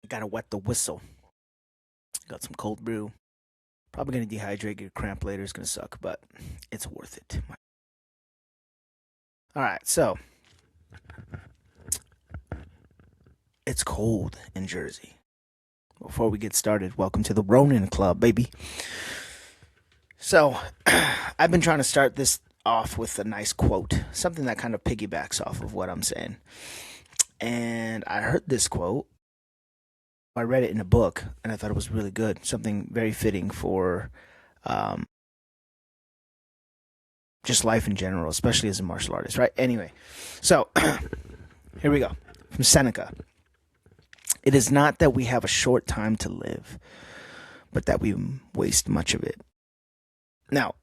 Gotta wet the whistle. Got some cold brew. Probably gonna dehydrate, get a cramp later. It's gonna suck, but it's worth it. All right, so it's cold in Jersey. Before we get started, welcome to the Ronin Club, baby. So, I've been trying to start this off with a nice quote, something that kind of piggybacks off of what I'm saying. And I heard this quote. I read it in a book, and I thought it was really good. Something very fitting for um, just life in general, especially as a martial artist, right? Anyway, so here we go. From Seneca. It is not that we have a short time to live, but that we waste much of it. Now,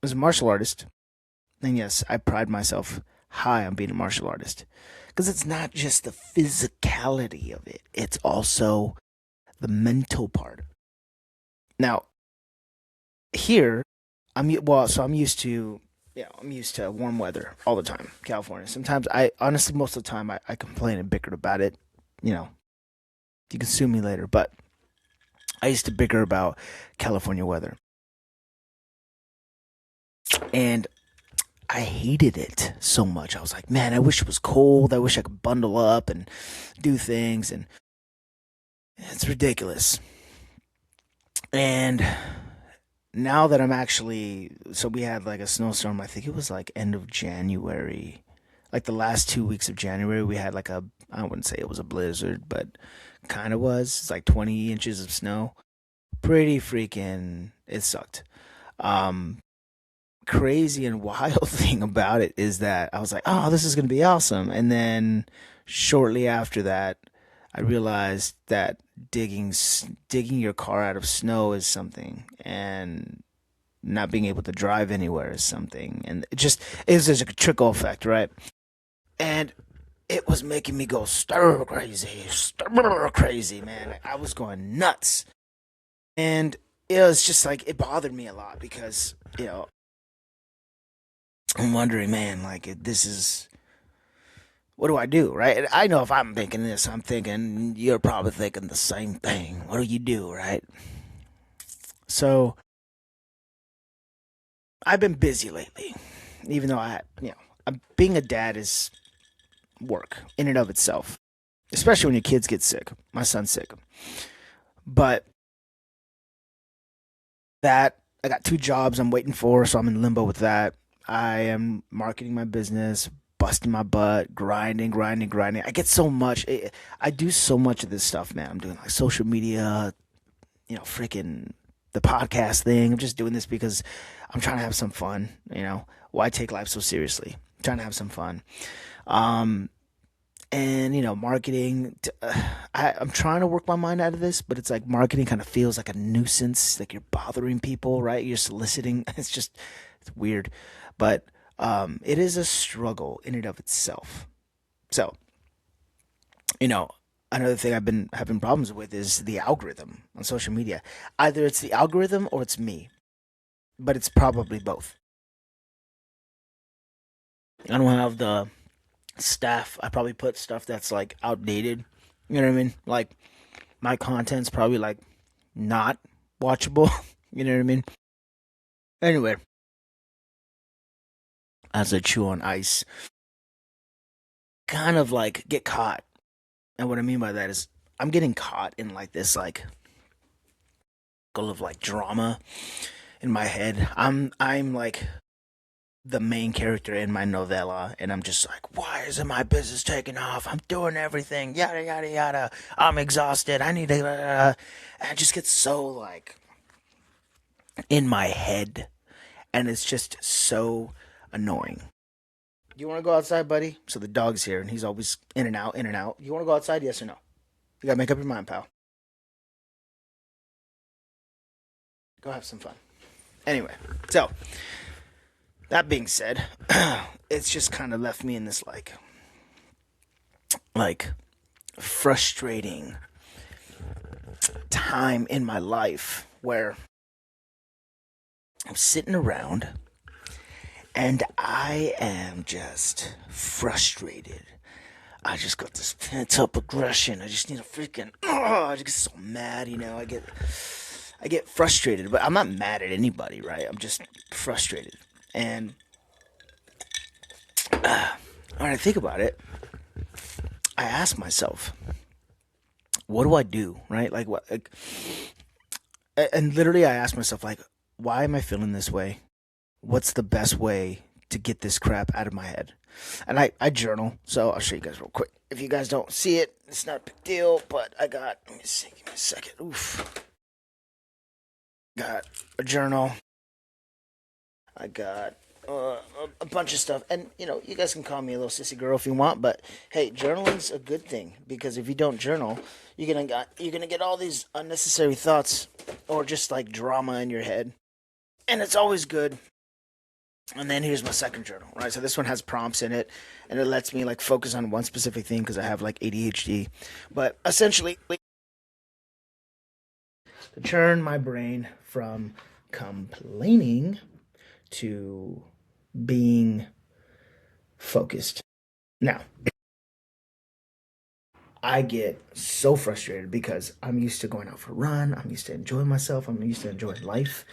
as a martial artist, and yes, I pride myself high on being a martial artist, because it's not just the physicality of it, it's also the mental part. Now, here, I'm used to warm weather all the time, California. Sometimes most of the time I complain and bicker about it. You know, you can sue me later, but I used to bicker about California weather. And I hated it so much. I was like, man, I wish it was cold. I wish I could bundle up and do things. And it's ridiculous. And now that we had like a snowstorm, I think it was like end of January. Like the last 2 weeks of January, we had I wouldn't say it was a blizzard, but kind of was. It's like 20 inches of snow. It sucked. Crazy and wild thing about it is that I was like, oh, this is going to be awesome. And then shortly after that, I realized that digging your car out of snow is something, and not being able to drive anywhere is something. And it's just a trickle effect, right? And it was making me go stir crazy, man. I was going nuts. And it was just like, it bothered me a lot because, I'm wondering, man, like, what do I do, right? I know if I'm thinking this, I'm thinking you're probably thinking the same thing. What do you do, right? So, I've been busy lately, even though being a dad is work in and of itself, especially when your kids get sick. My son's sick. But that, I got 2 jobs I'm waiting for, so I'm in limbo with that. I am marketing my business, busting my butt, grinding. I get so much. I do so much of this stuff, man. I'm doing like social media, freaking the podcast thing. I'm just doing this because I'm trying to have some fun. Why take life so seriously? I'm trying to have some fun. And marketing. I'm trying to work my mind out of this, but it's like marketing kind of feels like a nuisance. Like you're bothering people, right? You're soliciting. It's weird. But it is a struggle in and of itself. So, another thing I've been having problems with is the algorithm on social media. Either it's the algorithm or it's me, but it's probably both. I don't have the staff. I probably put stuff that's like outdated. You know what I mean? Like my content's probably like not watchable. You know what I mean? Anyway, as I chew on ice, kind of like get caught. And what I mean by that is I'm getting caught in like this like goal of like drama in my head. I'm like the main character in my novella, and I'm just like, why isn't my business taking off? I'm doing everything, yada yada yada. I'm exhausted. I need to. I just get so like in my head, and it's just so annoying. You want to go outside, buddy? So the dog's here, and he's always in and out, in and out. You want to go outside? Yes or no? You gotta make up your mind, pal. Go have some fun. Anyway, so that being said, it's just kind of left me in this like frustrating time in my life where I'm sitting around and I am just frustrated. I just got this pent up aggression. I just need a freaking. Oh, I just get so mad, I get frustrated, but I'm not mad at anybody, right? I'm just frustrated. And when I think about it, I ask myself, what do I do, right? Like what? Like, and literally, I ask myself, like, why am I feeling this way? What's the best way to get this crap out of my head? And I journal, so I'll show you guys real quick. If you guys don't see it, it's not a big deal, but I got, let me see, give me a second. Oof. Got a journal. I got a bunch of stuff. And, you guys can call me a little sissy girl if you want, but hey, journaling's a good thing because if you don't journal, you're gonna get all these unnecessary thoughts or just like drama in your head. And it's always good. And then here's my second journal, right? So this one has prompts in it, and it lets me like focus on one specific thing because I have like ADHD. But essentially, to turn my brain from complaining to being focused. Now, I get so frustrated because I'm used to going out for a run. I'm used to enjoying myself. I'm used to enjoying life.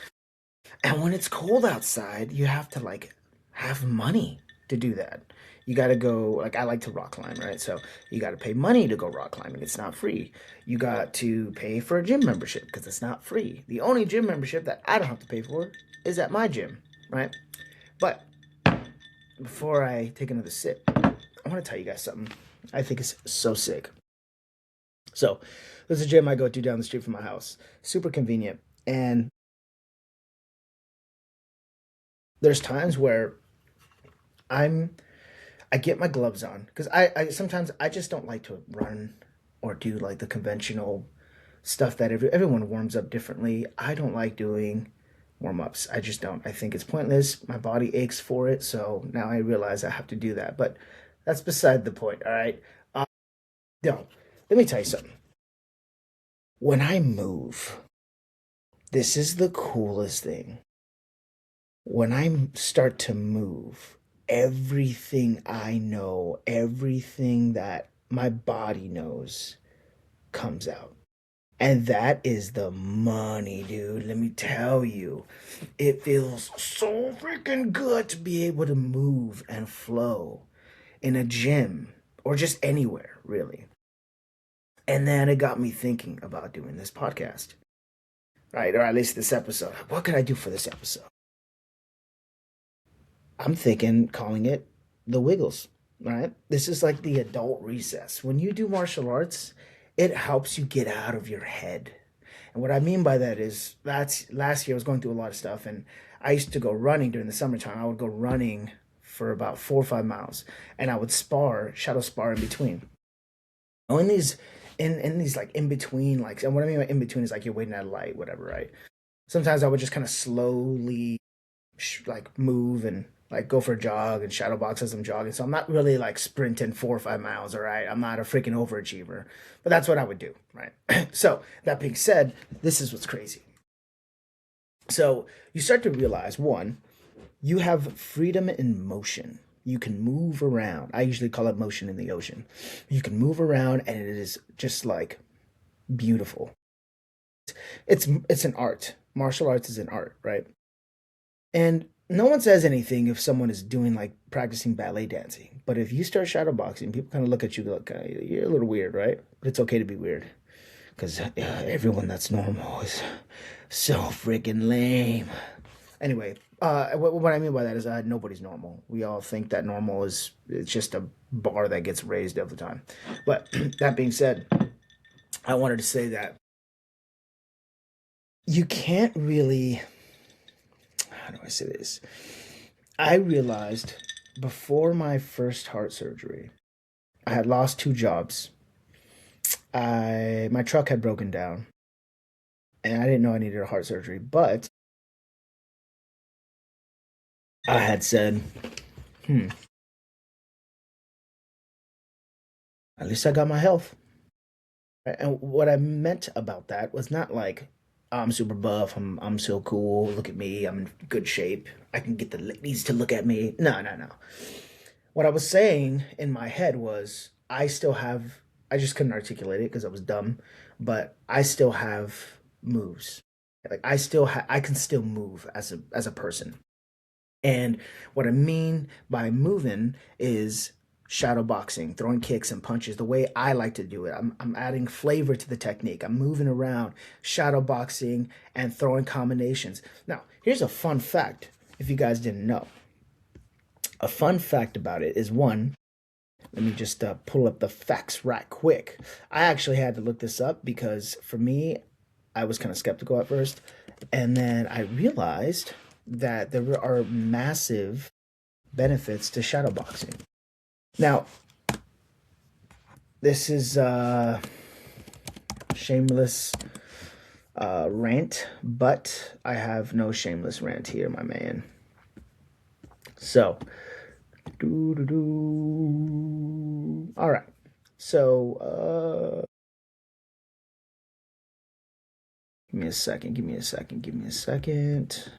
And when it's cold outside, you have to like have money to do that. You got to go, like, I like to rock climb, right? So you got to pay money to go rock climbing. It's not free. You got to pay for a gym membership because it's not free. The only gym membership that I don't have to pay for is at my gym, right? But before I take another sip, I want to tell you guys something. I think it's so sick. So there's a gym I go to down the street from my house. Super convenient. And there's times where I'm I get my gloves on because I sometimes I just don't like to run or do like the conventional stuff that everyone warms up differently. I don't like doing warm ups. I just don't. I think it's pointless. My body aches for it, so now I realize I have to do that. But that's beside the point. All right. No, let me tell you something. When I move, this is the coolest thing. When I start to move, everything I know, everything that my body knows comes out. And that is the money, dude. Let me tell you. It feels so freaking good to be able to move and flow in a gym or just anywhere, really. And then it got me thinking about doing this podcast, right? Or at least this episode. What could I do for this episode? I'm thinking calling it the Wiggles, right? This is like the adult recess. When you do martial arts, it helps you get out of your head. And what I mean by that is that's last year I was going through a lot of stuff and I used to go running during the summertime. I would go running for about 4 or 5 miles and I would shadow spar in between. Oh, in these like in between, like, and what I mean by in between is like you're waiting at a light, whatever, right? Sometimes I would just kind of slowly like move and like go for a jog and shadow box as I'm jogging. So I'm not really like sprinting 4 or 5 miles, all right? I'm not a freaking overachiever, but that's what I would do, right? So that being said, this is what's crazy. So you start to realize one, you have freedom in motion. You can move around. I usually call it motion in the ocean. You can move around and it is just like beautiful. It's an art. Martial arts is an art, right? And no one says anything if someone is doing like practicing ballet dancing. But if you start shadowboxing, people kind of look at you like, you're a little weird, right? But it's okay to be weird because everyone that's normal is so freaking lame. Anyway, what I mean by that is nobody's normal. We all think that normal is it's just a bar that gets raised all the time. But that being said, I wanted to say that you can't really, how do I say this? I realized before my first heart surgery, I had lost 2 jobs. My truck had broken down, and I didn't know I needed a heart surgery, but I had said, hmm, at least I got my health. And what I meant about that was not like I'm super buff, I'm so cool, look at me, I'm in good shape. I can get the ladies to look at me. No, no, no. What I was saying in my head was I still have, I just couldn't articulate it because I was dumb, but I still have moves. Like I can still move as a person. And what I mean by moving is shadow boxing, throwing kicks and punches the way I like to do it. I'm adding flavor to the technique. I'm moving around, shadow boxing, and throwing combinations. Now, here's a fun fact if you guys didn't know. A fun fact about it is one, let me just pull up the facts right quick. I actually had to look this up because for me, I was kind of skeptical at first. And then I realized that there are massive benefits to shadowboxing. Now, this is shameless rant, but I have no shameless rant here, my man. So, all right. So, give me a second. Give me a second. Give me a second.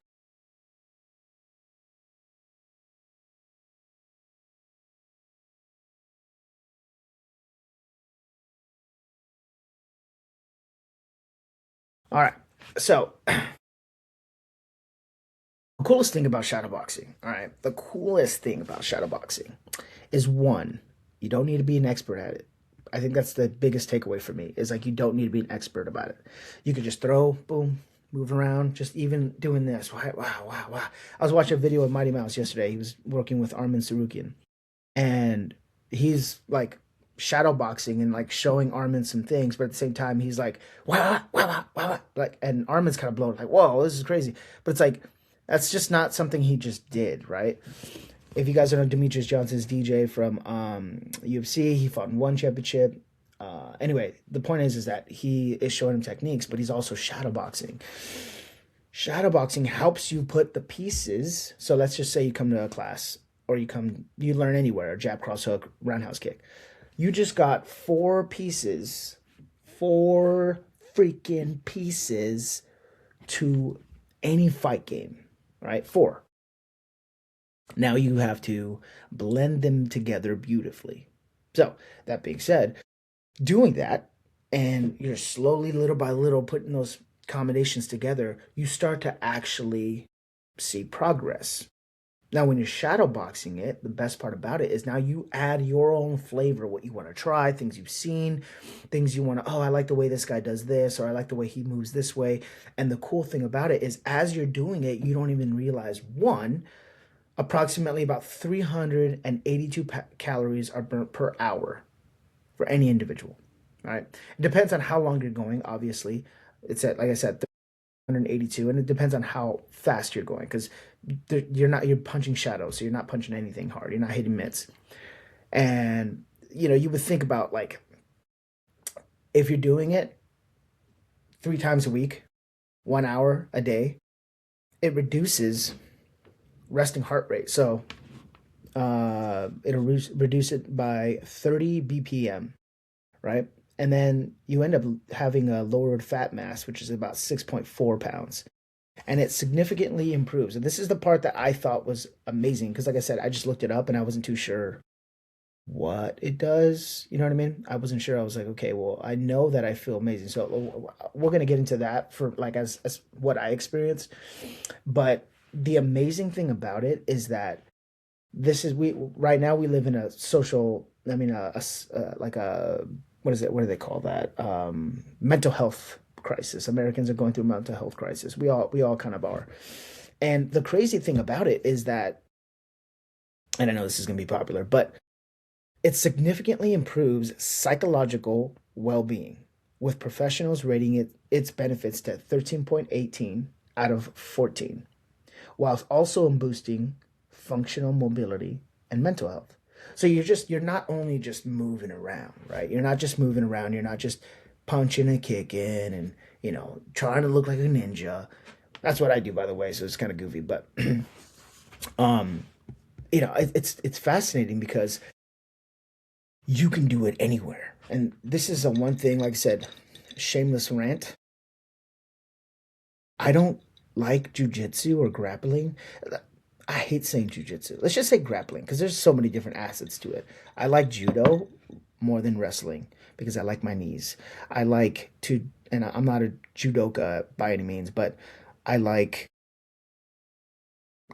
All right. So, the coolest thing about shadowboxing, all right, the coolest thing about shadowboxing is one, you don't need to be an expert at it. I think that's the biggest takeaway for me is like you don't need to be an expert about it. You could just throw, boom, move around, just even doing this. Wow, wow, wow, wow. I was watching a video of Mighty Mouse yesterday. He was working with Armin Sarukian, and he's like shadow boxing and like showing Armin some things, but at the same time he's like wow wow wow wow, like, and Armin's kind of blown like whoa, this is crazy. But it's like that's just not something he just did, right? If you guys don't know, Demetrius Johnson's DJ from UFC, he fought in one championship. Anyway, the point is that he is showing him techniques, but he's also shadowboxing. Shadowboxing helps you put the pieces. So let's just say you come to a class or you learn anywhere, jab, cross hook, roundhouse kick. You just got four pieces, four freaking pieces to any fight game, right? Four. Now you have to blend them together beautifully. So, that being said, doing that, and you're slowly, little by little, putting those combinations together, you start to actually see progress. Now, when you're shadowboxing it, the best part about it is now you add your own flavor, what you want to try, things you've seen, things you want to, oh, I like the way this guy does this, or I like the way he moves this way. And the cool thing about it is as you're doing it, you don't even realize, one, approximately about 382 calories are burnt per hour for any individual. All right. It depends on how long you're going, obviously. It's at, like I said, 382, and it depends on how fast you're going because you're punching shadows, so you're not punching anything hard. You're not hitting mitts. And, you would think about like if you're doing it 3 times a week, 1 hour a day, it reduces resting heart rate. So it'll reduce it by 30 BPM, right? And then you end up having a lowered fat mass, which is about 6.4 pounds. And it significantly improves. And this is the part that I thought was amazing because, like I said, I just looked it up and I wasn't too sure what it does. You know what I mean? I wasn't sure. I was like, okay, well, I know that I feel amazing. So we're going to get into that for like as what I experienced. But the amazing thing about it is that we right now we live in a social, I mean, like a, what is it? What do they call that? Mental health crisis. Americans are going through a mental health crisis. We all kind of are. And the crazy thing about it is that, and I know this is going to be popular, but it significantly improves psychological well-being, with professionals rating its benefits to 13.18 out of 14, whilst also boosting functional mobility and mental health. So you're not only just moving around, right? You're not just moving around. You're not just punching and kicking and, trying to look like a ninja. That's what I do, by the way. So it's kind of goofy, but, it's fascinating because you can do it anywhere. And this is a one thing, like I said, shameless rant. I don't like jujitsu or grappling. I hate saying jujitsu. Let's just say grappling because there's so many different assets to it. I like judo more than wrestling because I like my knees. I like to, and I'm not a judoka by any means, but I like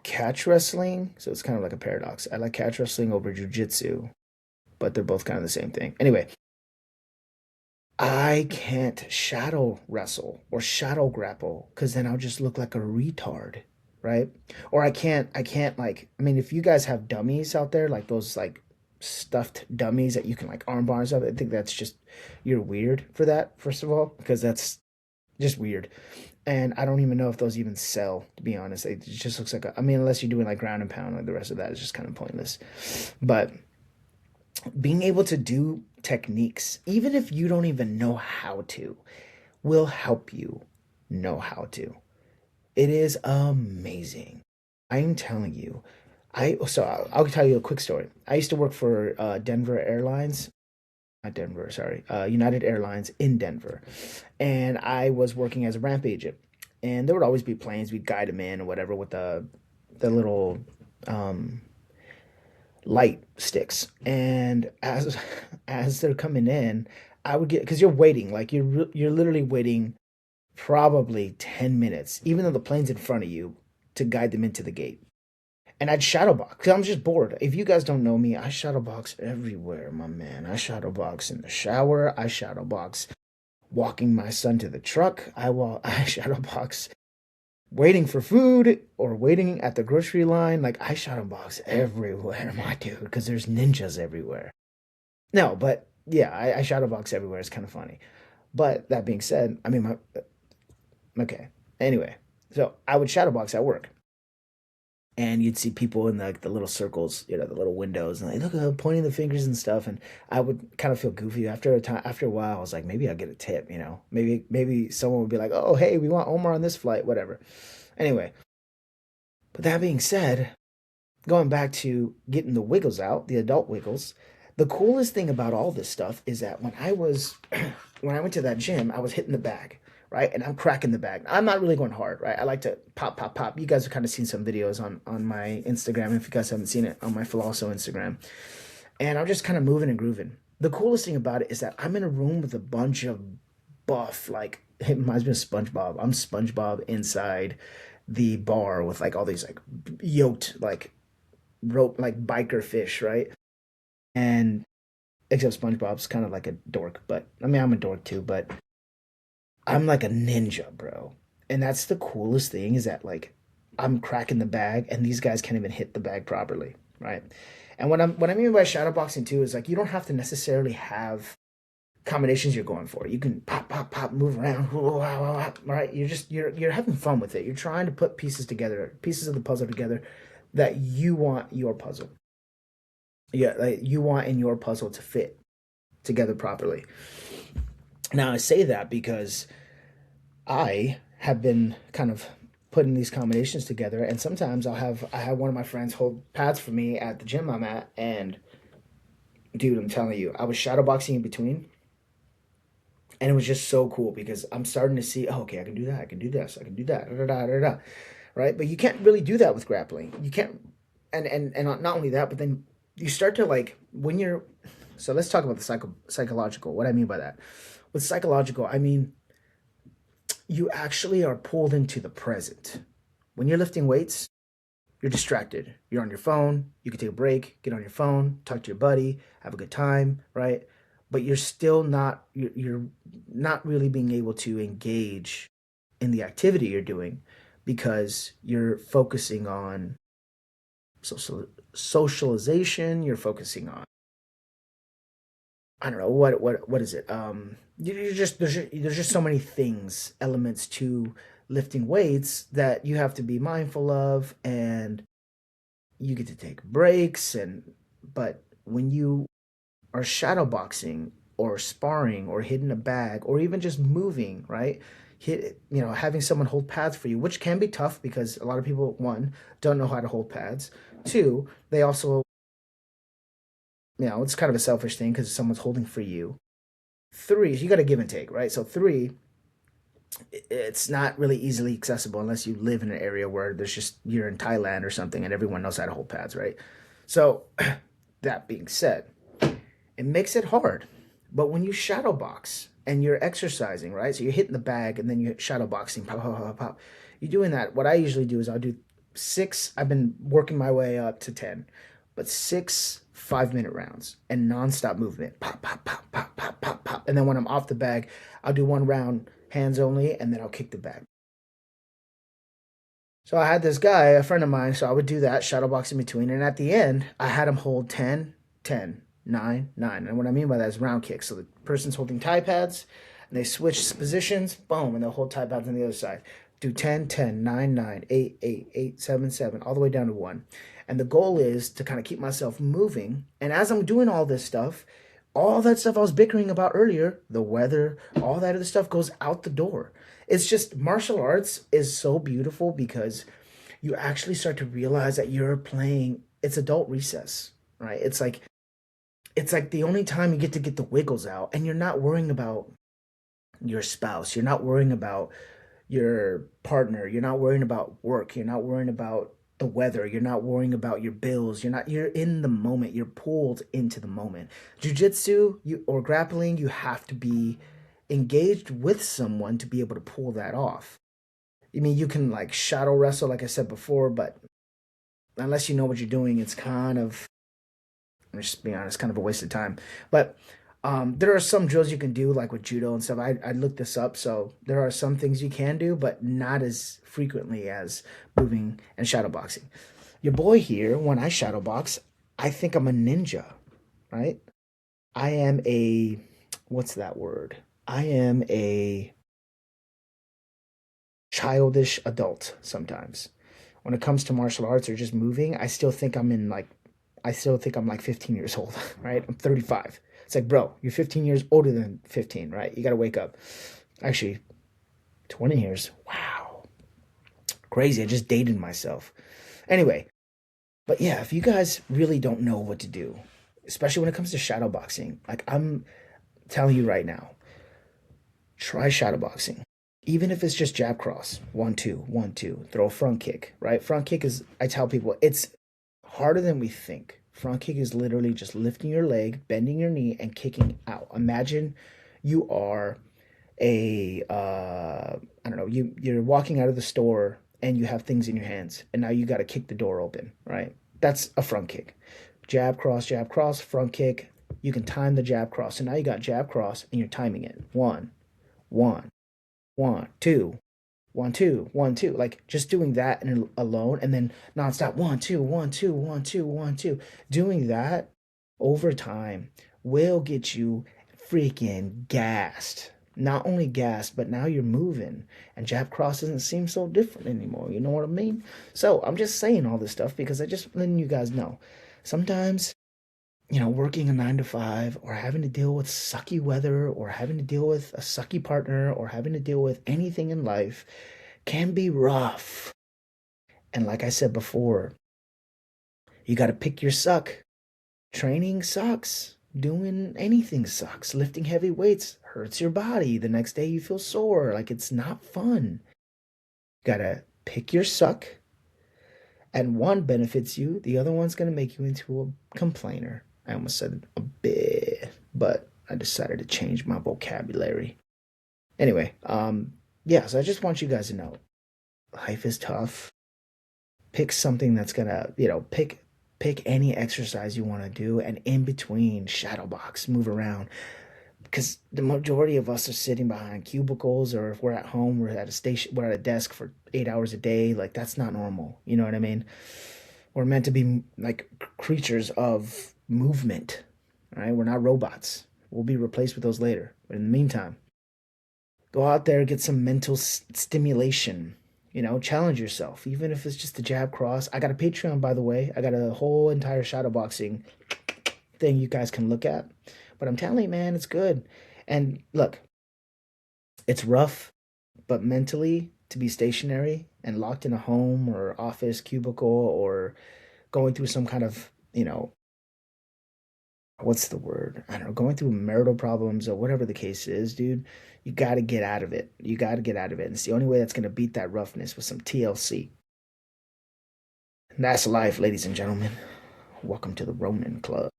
catch wrestling. So it's kind of like a paradox. I like catch wrestling over jujitsu, but they're both kind of the same thing. Anyway, I can't shadow wrestle or shadow grapple because then I'll just look like a retard, right? Or I can't like, I mean, if you guys have dummies out there, like those like stuffed dummies that you can like armbar and stuff, I think that's just, you're weird for that, first of all, because that's just weird. And I don't even know if those even sell, to be honest. It just looks like, I mean, unless you're doing like ground and pound, like the rest of that is just kind of pointless. But being able to do techniques, even if you don't even know how to, will help you know how to. It is amazing. I'm telling you. I'll tell you a quick story. I used to work for Denver Airlines, not Denver, sorry, United Airlines in Denver, and I was working as a ramp agent. And there would always be planes. We'd guide them in or whatever with the little um, light sticks. And as they're coming in, I would get, because you're waiting, like you're literally waiting probably 10 minutes, even though the plane's in front of you, to guide them into the gate. And I'd shadowbox because I'm just bored. If you guys don't know me, I shadowbox everywhere, my man. I shadowbox in the shower. I shadowbox walking my son to the truck. I shadowbox waiting for food or waiting at the grocery line. Like I shadowbox everywhere, my dude, because there's ninjas everywhere. No, but yeah, I shadowbox everywhere. It's kind of funny. But that being said, I mean, okay. Anyway, so I would shadowbox at work, and you'd see people in the little circles, the little windows, and like look, pointing the fingers and stuff. And I would kind of feel goofy after a time. After a while, I was like, maybe I'll get a tip. Maybe someone would be like, oh, hey, we want Omar on this flight, whatever. Anyway, but that being said, going back to getting the wiggles out, the adult wiggles, the coolest thing about all this stuff is that when I was when I went to that gym, I was hitting the bag, right? And I'm cracking the bag. I'm not really going hard, right? I like to pop, pop, pop. You guys have kind of seen some videos on my Instagram. If you guys haven't seen it, on my Philoso Instagram. And I'm just kind of moving and grooving. The coolest thing about it is that I'm in a room with a bunch of buff, like it reminds me of SpongeBob. I'm SpongeBob inside the bar with like all these like yoked like rope like biker fish, right? And except SpongeBob's kind of like a dork, but I mean I'm a dork too, but I'm like a ninja, bro. And that's the coolest thing is that like I'm cracking the bag and these guys can't even hit the bag properly, right? And what I mean by shadowboxing too is like you don't have to necessarily have combinations you're going for. You can pop, pop, pop, move around, right? You're having fun with it. You're trying to put pieces together, pieces of the puzzle together that you want your puzzle. Yeah, like you want in your puzzle to fit together properly. Now I say that because I have been kind of putting these combinations together, and sometimes I have one of my friends hold pads for me at the gym I'm at, and dude, I'm telling you, I was shadowboxing in between, and it was just so cool because I'm starting to see, oh, okay, I can do that, I can do this, I can do that, da, da, da, da, right? But you can't really do that with grappling. You can't, and not only that, but then you start to like when you're. So let's talk about the psychological. What I mean by that, with psychological, I mean you actually are pulled into the present. When you're lifting weights, you're distracted. You're on your phone. You can take a break, get on your phone, talk to your buddy, have a good time, right? But you're still not you're not really being able to engage in the activity you're doing because you're focusing on socialization. You're focusing on I don't know what is it. You're just there's just so many things, elements to lifting weights that you have to be mindful of, and you get to take breaks. And but when you are shadowboxing or sparring or hitting a bag or even just moving, right? Having someone hold pads for you, which can be tough because a lot of people, one, don't know how to hold pads. Two, they also, it's kind of a selfish thing because someone's holding for you. Three, you got to give and take, right? So three, it's not really easily accessible unless you live in an area where you're in Thailand or something and everyone knows how to hold pads, right? So that being said, It makes it hard. But when you shadow box and you're exercising, right? So you're hitting the bag and then you're shadow boxing, pop, pop, pop, pop. You're doing that. What I usually do is I'll do six. I've been working my way up to 10, but six 5-minute rounds and nonstop movement. Pop, pop, pop, pop, pop, pop, pop. And then when I'm off the bag, I'll do one round hands only and then I'll kick the bag. So I had this guy, a friend of mine, so I would do that, shadow box in between. And at the end, I had him hold 10, 10, 9, 9. And what I mean by that is round kicks. So the person's holding tie pads, and they switch positions, boom, and they'll hold tie pads on the other side. Do 10, 10, 9, 9, 8, 8, 8, 7, 7, all the way down to 1. And the goal is to kind of keep myself moving. And as I'm doing all this stuff, all that stuff I was bickering about earlier, the weather, all that other stuff goes out the door. It's just martial arts is so beautiful because you actually start to realize that you're playing it's adult recess, right? It's like the only time you get the wiggles out and you're not worrying about your spouse, you're not worrying about your partner, you're not worrying about work, you're not worrying about the weather, you're not worrying about your bills, you're in the moment, you're pulled into the moment. Jiu-jitsu or grappling, you have to be engaged with someone to be able to pull that off. I mean, you can like shadow wrestle, like I said before, but unless you know what you're doing, it's kind of, I'm just being honest, kind of a waste of time. But there are some drills you can do, like with judo and stuff. I looked this up, so there are some things you can do, but not as frequently as moving and shadow boxing. Your boy here, when I shadow box, I think I'm a ninja, right? I am a, what's that word? I am a childish adult sometimes. When it comes to martial arts or just moving, I still think I'm like 15 years old, right? I'm 35. It's like, bro, you're 15 years older than 15, right? You got to wake up. Actually, 20 years. Wow. Crazy. I just dated myself. Anyway, but yeah, if you guys really don't know what to do, especially when it comes to shadow boxing, like I'm telling you right now, try shadow boxing. Even if it's just jab cross, 1 2, 1 2, throw a front kick, right? Front kick is, I tell people, it's harder than we think. Front kick is literally just lifting your leg, bending your knee, and kicking out. Imagine you are I don't know, you're walking out of the store and you have things in your hands, and now you got to kick the door open, right? That's a front kick. Jab cross, front kick. You can time the jab cross. So now you got jab cross and you're timing it. 1, 1, 1, 2, 1, 2, 1, 2. Like just doing that and alone, and then nonstop 1 2 1 2 1 2 1 2. Doing that over time will get you freaking gassed. Not only gassed, but now you're moving, and jab cross doesn't seem so different anymore. You know what I mean? So I'm just saying all this stuff because I just letting you guys know. Sometimes working a 9 to 5 or having to deal with sucky weather or having to deal with a sucky partner or having to deal with anything in life can be rough. And like I said before, you got to pick your suck. Training sucks. Doing anything sucks. Lifting heavy weights hurts your body. The next day you feel sore. Like it's not fun. You got to pick your suck. And one benefits you, the other one's going to make you into a complainer. I almost said a bit, but I decided to change my vocabulary. Anyway, yeah, so I just want you guys to know life is tough. Pick something that's gonna, pick any exercise you want to do, and in between, shadow box, move around. Because the majority of us are sitting behind cubicles, or if we're at home, we're at a station, we're at a desk for 8 hours a day. Like that's not normal. You know what I mean? We're meant to be like creatures of movement. All right, we're not robots. We'll be replaced with those later. But in the meantime, go out there, get some mental stimulation. Challenge yourself, even if it's just a jab cross. I got a Patreon, by the way. I got a whole entire shadowboxing thing you guys can look at. But I'm telling you, man, it's good. And look, it's rough, but mentally, to be stationary and locked in a home or office cubicle or going through some kind of, what's the word? I don't know, going through marital problems or whatever the case is, dude, you got to get out of it. You got to get out of it. And it's the only way that's going to beat that roughness with some TLC. And that's life, ladies and gentlemen. Welcome to the Ronin Club.